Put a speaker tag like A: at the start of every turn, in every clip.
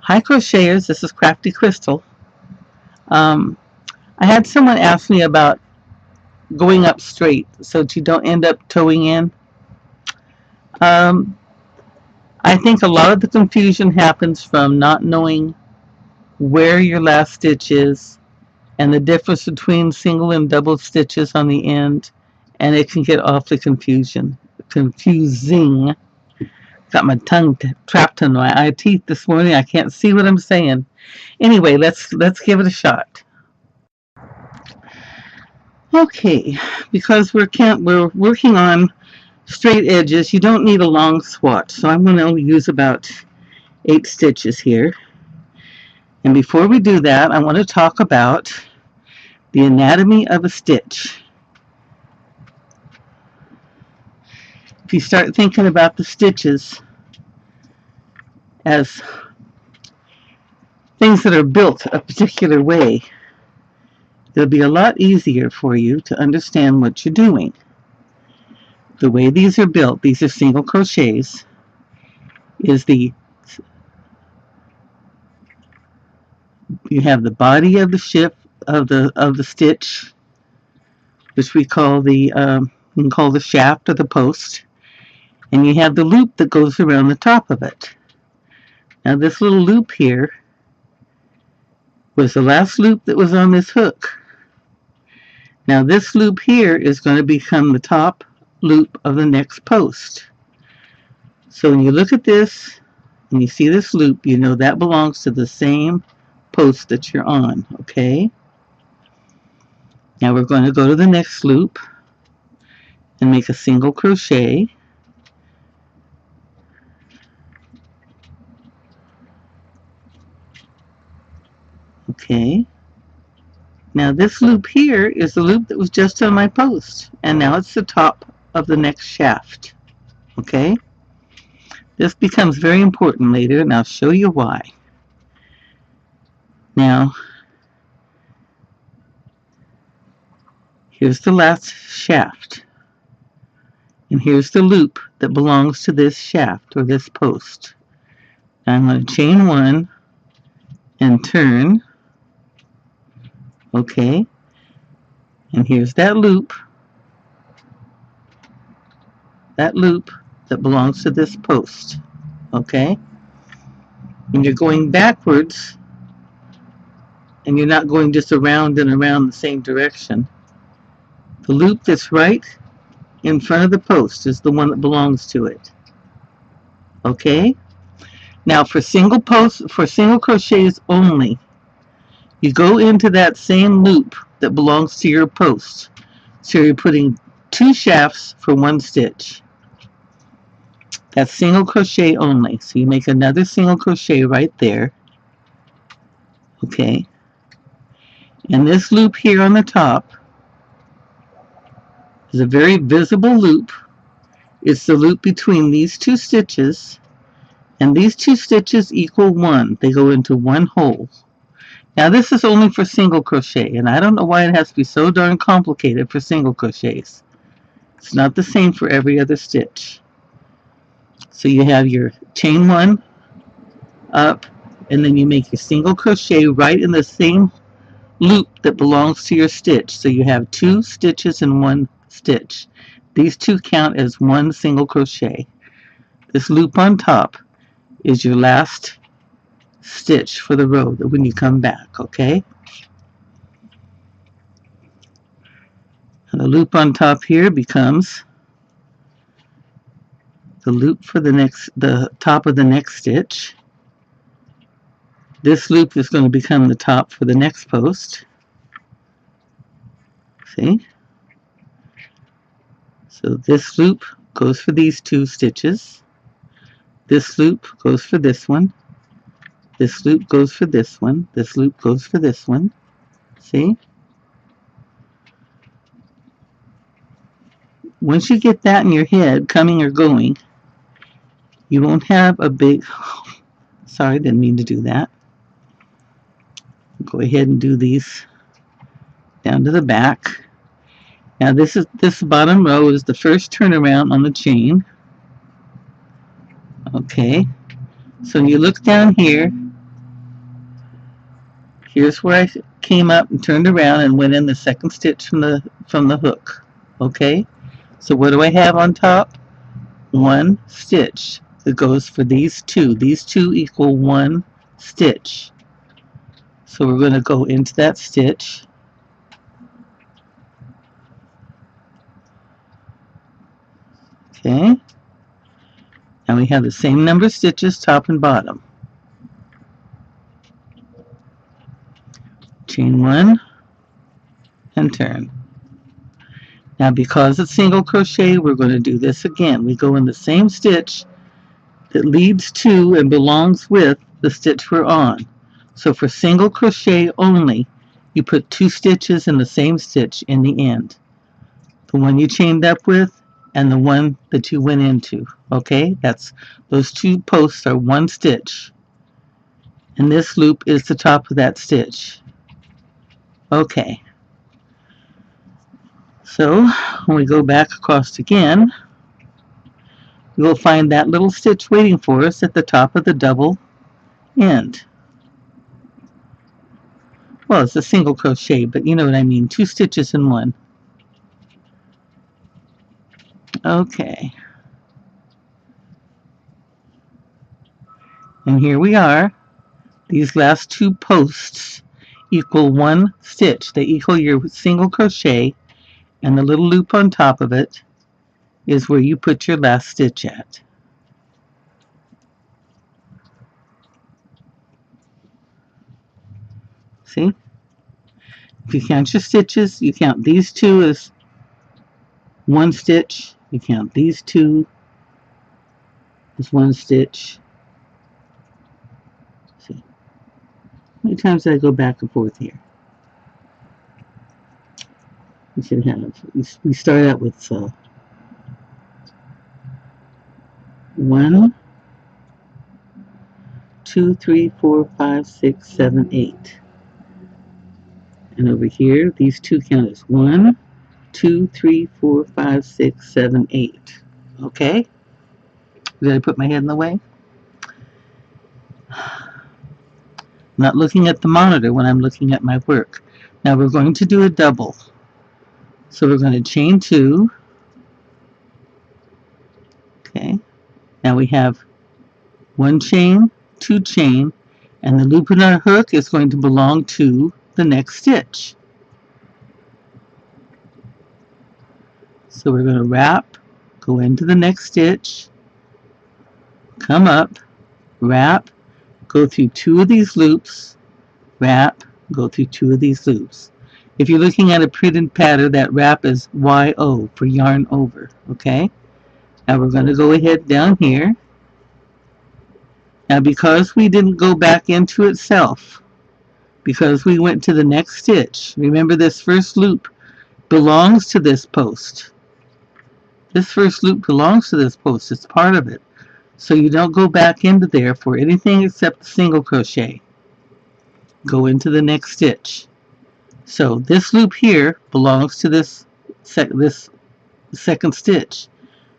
A: Hi crocheters, this is Crafty Crystal. Um, I had someone ask me about going up straight so that you don't end up toeing in. Um, I think a lot of the confusion happens from not knowing where your last stitch is and the difference between single and double stitches on the end, and it can get awfully confusing. Got my tongue trapped in my eye teeth this morning. I can't see what I'm saying. Anyway, let's give it a shot. Okay, because we're working on straight edges, you don't need a long swatch. So I'm going to use about 8 stitches here. And before we do that, I want to talk about the anatomy of a stitch. If you start thinking about the stitches as things that are built a particular way, it'll be a lot easier for you to understand what you're doing. The way these are built, these are single crochets, is you have the body of the ship of the stitch, which we call you can call the shaft or the post, and you have the loop that goes around the top of it. Now this little loop here was the last loop that was on this hook. Now this loop here is going to become the top loop of the next post. So when you look at this and you see this loop, you know that belongs to the same post that you're on, okay? Now we're going to go to the next loop and make a single crochet. Okay. Now this loop here is the loop that was just on my post, and now it's the top of the next shaft. Okay? This becomes very important later, and I'll show you why. Now, here's the last shaft, and here's the loop that belongs to this shaft or this post. Now I'm going to chain 1 and turn. Okay, and here's that loop that belongs to this post. Okay, and you're going backwards, and you're not going just around and around the same direction. The loop that's right in front of the post is the one that belongs to it. Okay, now for single crochets only, you go into that same loop that belongs to your post. So you're putting 2 shafts for 1 stitch. That's single crochet only. So you make another single crochet right there. Okay. And this loop here on the top is a very visible loop. It's the loop between these 2 stitches, and these 2 stitches equal 1. They go into 1 hole. Now this is only for single crochet, and I don't know why it has to be so darn complicated for single crochets. It's not the same for every other stitch. So you have your chain 1 up, and then you make your single crochet right in the same loop that belongs to your stitch. So you have 2 stitches in 1 stitch. These 2 count as 1 single crochet. This loop on top is your last stitch for the row that when you come back, okay? And the loop on top here becomes the loop for the top of the next stitch. This loop is going to become the top for the next post. See? So this loop goes for these 2 stitches. This loop goes for this one. This loop goes for this one. This loop goes for this one. See? Once you get that in your head, coming or going, you won't have a big... Sorry, didn't mean to do that. Go ahead and do these down to the back. Now this bottom row is the first turnaround on the chain. Okay. So when you look down here, Here's where I came up and turned around and went in the second stitch from the hook. Okay, so what do I have on top? One stitch that goes for these two. These two equal one stitch. So we're going to go into that stitch. Okay, and we have the same number of stitches top and bottom. Chain one and turn. Now because it's single crochet, we're going to do this again. We go in the same stitch that leads to and belongs with the stitch we're on. So for single crochet only, you put 2 stitches in the same stitch in the end. The one you chained up with and the one that you went into. Okay, those 2 posts are 1 stitch. And this loop is the top of that stitch. Okay. So when we go back across again, we will find that little stitch waiting for us at the top of the double end. Well, it's a single crochet, but you know what I mean, 2 stitches in one. Okay. And here we are. These last 2 posts equal 1 stitch. They equal your single crochet, and the little loop on top of it is where you put your last stitch at. See? If you count your stitches, you count these 2 as 1 stitch. You count these 2 as 1 stitch. See? How many times did I go back and forth here? We should have. We start out with 1, 2, 3, 4, 5, 6, 7, 8. And over here, these 2 count as 1, 2, 3, 4, 5, 6, 7, 8. Okay? Did I put my head in the way? I'm not looking at the monitor when I'm looking at my work. Now we're going to do a double. So we're going to chain 2. Okay. Now we have 1 chain, 2 chain, and the loop in our hook is going to belong to the next stitch. So we're going to wrap, go into the next stitch, come up, wrap, go through 2 of these loops, wrap, go through 2 of these loops. If you're looking at a printed pattern, that wrap is YO for yarn over. Okay? Now we're going to go ahead down here. Now because we didn't go back into itself, because we went to the next stitch, remember this first loop belongs to this post. This first loop belongs to this post. It's part of it. So you don't go back into there for anything except the single crochet. Go into the next stitch. So this loop here belongs to this second stitch.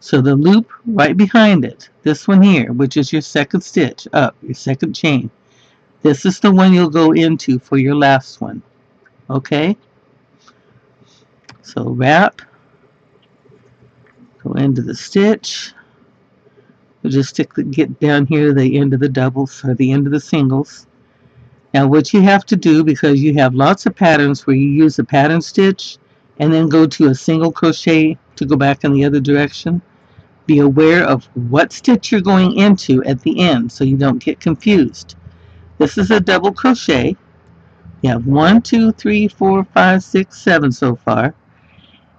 A: So the loop right behind it, this one here, which is your second stitch up, your second chain, this is the one you'll go into for your last one. Okay? So wrap, go into the stitch. We'll just get down here to the end of the doubles or the end of the singles. Now what you have to do, because you have lots of patterns where you use a pattern stitch and then go to a single crochet to go back in the other direction, be aware of what stitch you're going into at the end so you don't get confused. This is a double crochet. You have 1, 2, 3, 4, 5, 6, 7 so far.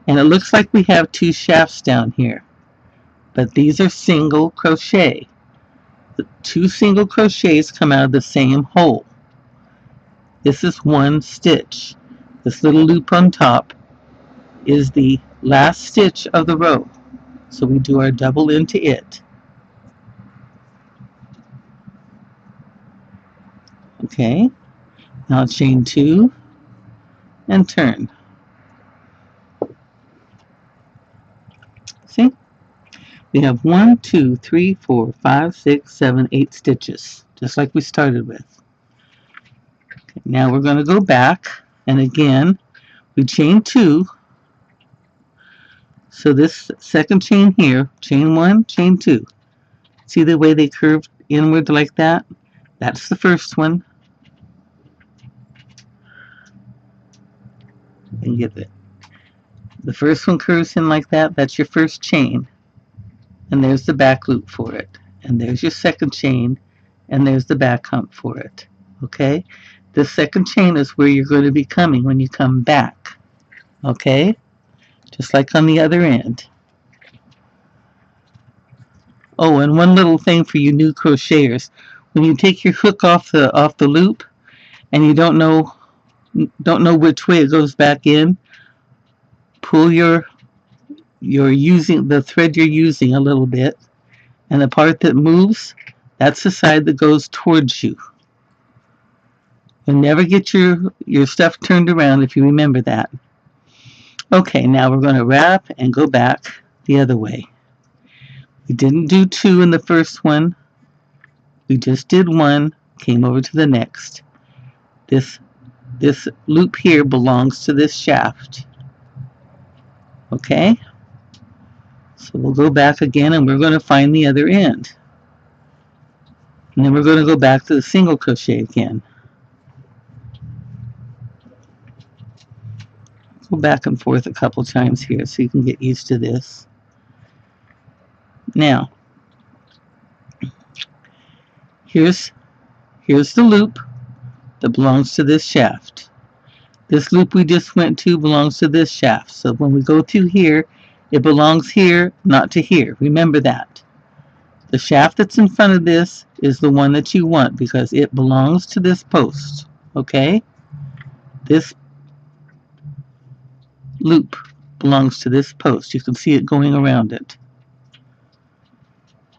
A: And it looks like we have 2 shafts down here. But these are single crochet. The 2 single crochets come out of the same hole. This is 1 stitch. This little loop on top is the last stitch of the row. So we do our double into it. Okay, now chain 2 and turn. See? We have 1, 2, 3, 4, 5, 6, 7, 8 stitches, just like we started with. Now we're going to go back, and again we chain 2. So this second chain here, chain 1, chain 2. See the way they curve inward like that? That's the first one. And get it. The first one curves in like that. That's your first chain. And there's the back loop for it. And there's your second chain. And there's the back hump for it. Okay? The second chain is where you're going to be coming when you come back. Okay? Just like on the other end. Oh, and one little thing for you new crocheters. When you take your hook off the loop and you don't know which way it goes back in, pull the thread you're using a little bit, and the part that moves, that's the side that goes towards you. You'll never get your stuff turned around if you remember that. Okay, now we're going to wrap and go back the other way. We didn't do 2 in the first one. We just did 1, came over to the next. This loop here belongs to this shaft. Okay? So we'll go back again and we're going to find the other end. And then we're going to go back to the single crochet again. Go back and forth a couple times here so you can get used to this. Now, here's the loop that belongs to this shaft. This loop we just went to belongs to this shaft. So when we go through here, it belongs here, not to here. Remember that. The shaft that's in front of this is the one that you want because it belongs to this post. Okay? This loop belongs to this post. You can see it going around it.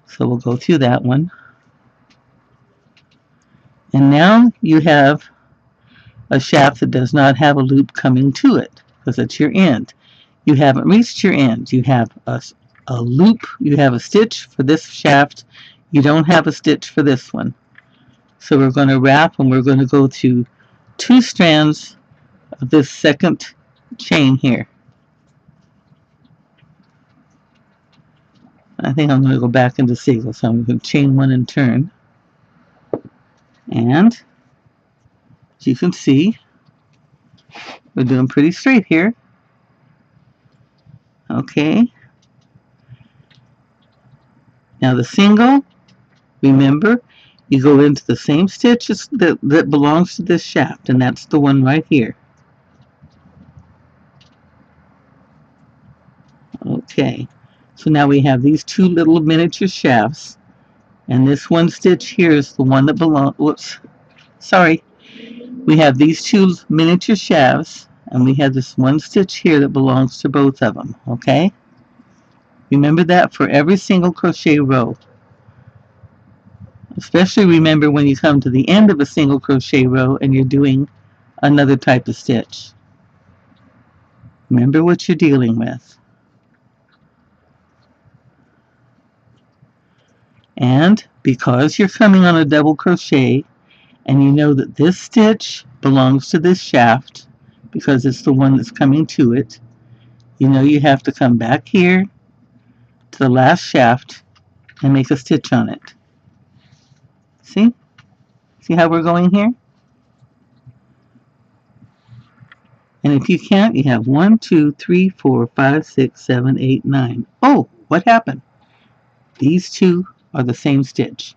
A: So we'll go through that one. And now you have a shaft that does not have a loop coming to it because it's your end. You haven't reached your end. You have a loop, you have a stitch for this shaft. You don't have a stitch for this one. So we're going to wrap and we're going to go through 2 strands of this second chain here. I think I'm going to go back into single, so I'm going to chain 1 and turn. And as you can see, we're doing pretty straight here. Okay. Now the single, remember, you go into the same stitch that belongs to this shaft, and that's the one right here. Okay. So now we have these 2 little miniature shafts, and this one stitch here is the one that belongs, whoops, sorry. We have these 2 miniature shafts, and we have this one stitch here that belongs to both of them, okay? Remember that for every single crochet row. Especially remember when you come to the end of a single crochet row and you're doing another type of stitch. Remember what you're dealing with. And because you're coming on a double crochet and you know that this stitch belongs to this shaft because it's the one that's coming to it, you know you have to come back here to the last shaft and make a stitch on it. See? See how we're going here? And if you can't, you have 1, 2, 3, 4, 5, 6, 7, 8, 9. Oh, what happened? These 2 are the same stitch.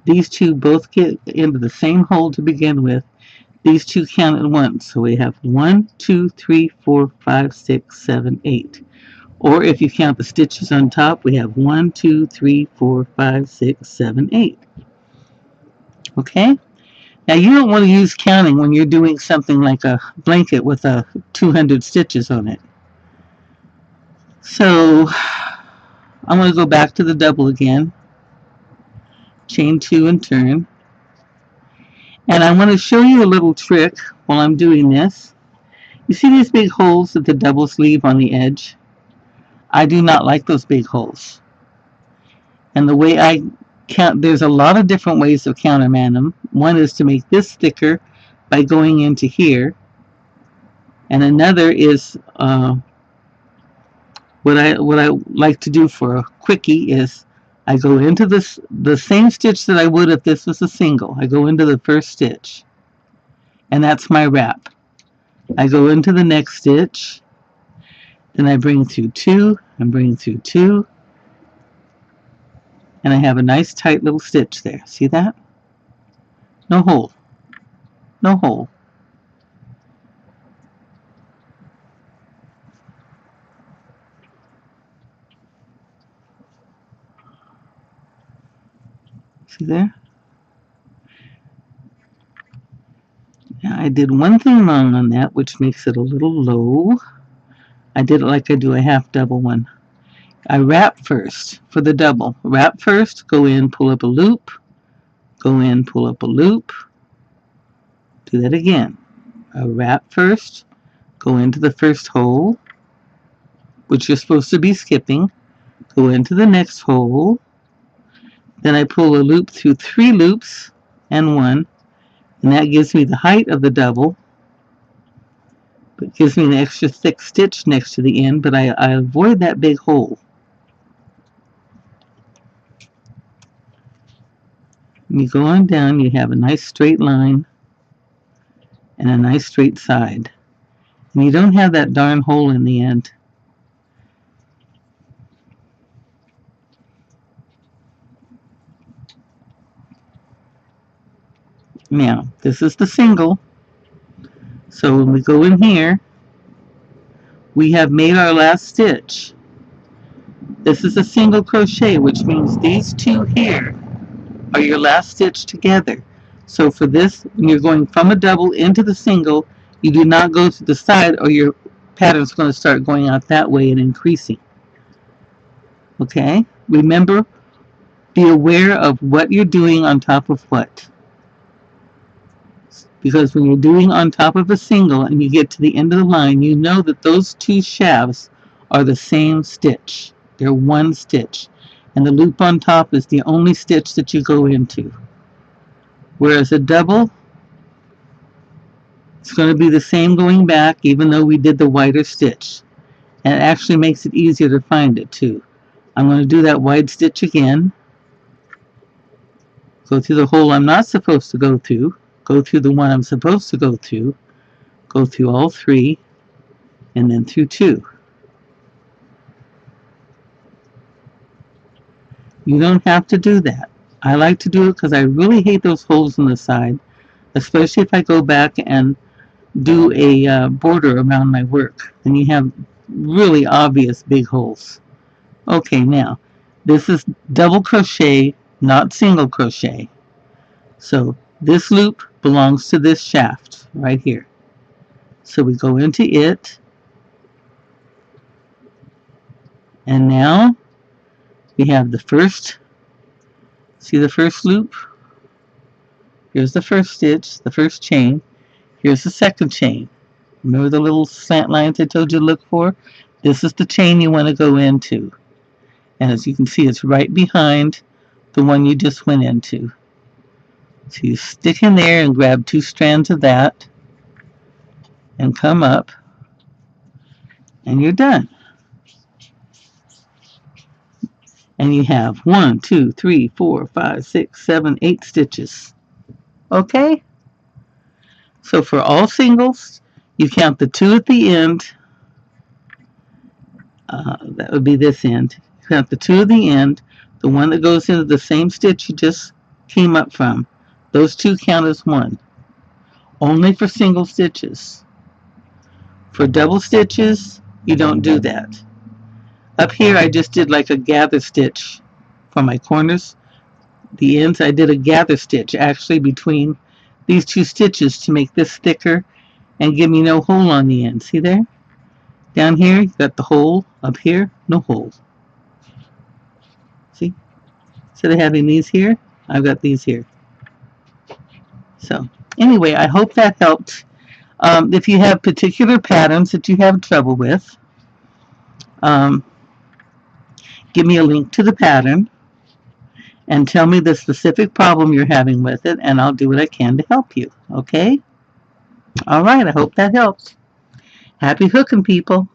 A: These 2 both get into the same hole to begin with. These 2 count at once. So we have 1, 2, 3, 4, 5, 6, 7, 8. Or if you count the stitches on top, we have 1, 2, 3, 4, 5, 6, 7, 8. Okay? Now you don't want to use counting when you're doing something like a blanket with 200 stitches on it. So I'm going to go back to the double again. Chain 2 and turn. And I want to show you a little trick while I'm doing this. You see these big holes that the doubles leave on the edge? I do not like those big holes. And the way I count, there's a lot of different ways of countermanding them. One is to make this thicker by going into here, and another is what I like to do for a quickie is I go into the same stitch that I would if this was a single. I go into the first stitch, and that's my wrap. I go into the next stitch, then I bring through 2 and bring through 2, and I have a nice tight little stitch there. See that? No hole. No hole. See there? Now I did one thing wrong on that, which makes it a little low. I did it like I do a half double one. I wrap first for the double. Wrap first, go in, pull up a loop, go in, pull up a loop. Do that again. I wrap first, go into the first hole, which you're supposed to be skipping, go into the next hole, then I pull a loop through 3 loops and 1, and that gives me the height of the double, but gives me an extra thick stitch next to the end, but I avoid that big hole. When you go on down, you have a nice straight line and a nice straight side. And you don't have that darn hole in the end. Now, this is the single. So when we go in here, we have made our last stitch. This is a single crochet, which means these 2 here are your last stitch together. So for this, when you're going from a double into the single, you do not go to the side or your pattern's going to start going out that way and increasing. Okay? Remember, be aware of what you're doing on top of what. Because when you're doing on top of a single and you get to the end of the line, you know that those 2 shafts are the same stitch. They're one stitch. And the loop on top is the only stitch that you go into. Whereas a double, it's going to be the same going back, even though we did the wider stitch. And it actually makes it easier to find it too. I'm going to do that wide stitch again. Go through the hole I'm not supposed to go through the one I'm supposed to go through all 3, and then through 2. You don't have to do that. I like to do it because I really hate those holes in the side, especially if I go back and do a border around my work. Then you have really obvious big holes. Okay, now, this is double crochet, not single crochet. So this loop belongs to this shaft right here. So we go into it, and now we have the first, see the first loop? Here's the first stitch, the first chain. Here's the second chain. Remember the little slant lines I told you to look for? This is the chain you want to go into. And as you can see, it's right behind the one you just went into. So you stick in there and grab 2 strands of that and come up, and you're done. And you have 1, 2, 3, 4, 5, 6, 7, 8 stitches. Okay? So for all singles, you count the 2 at the end. That would be this end. You count the 2 at the end, the one that goes into the same stitch you just came up from. Those 2 count as 1. Only for single stitches. For double stitches, you don't do that. Up here, I just did like a gather stitch for my corners. The ends, I did a gather stitch actually between these 2 stitches to make this thicker and give me no hole on the end. See there? Down here, you got the hole. Up here, no hole. See? Instead of having these here, I've got these here. So, anyway, I hope that helped. If you have particular patterns that you have trouble with, give me a link to the pattern and tell me the specific problem you're having with it, and I'll do what I can to help you. Okay? Alright, I hope that helps. Happy hooking, people.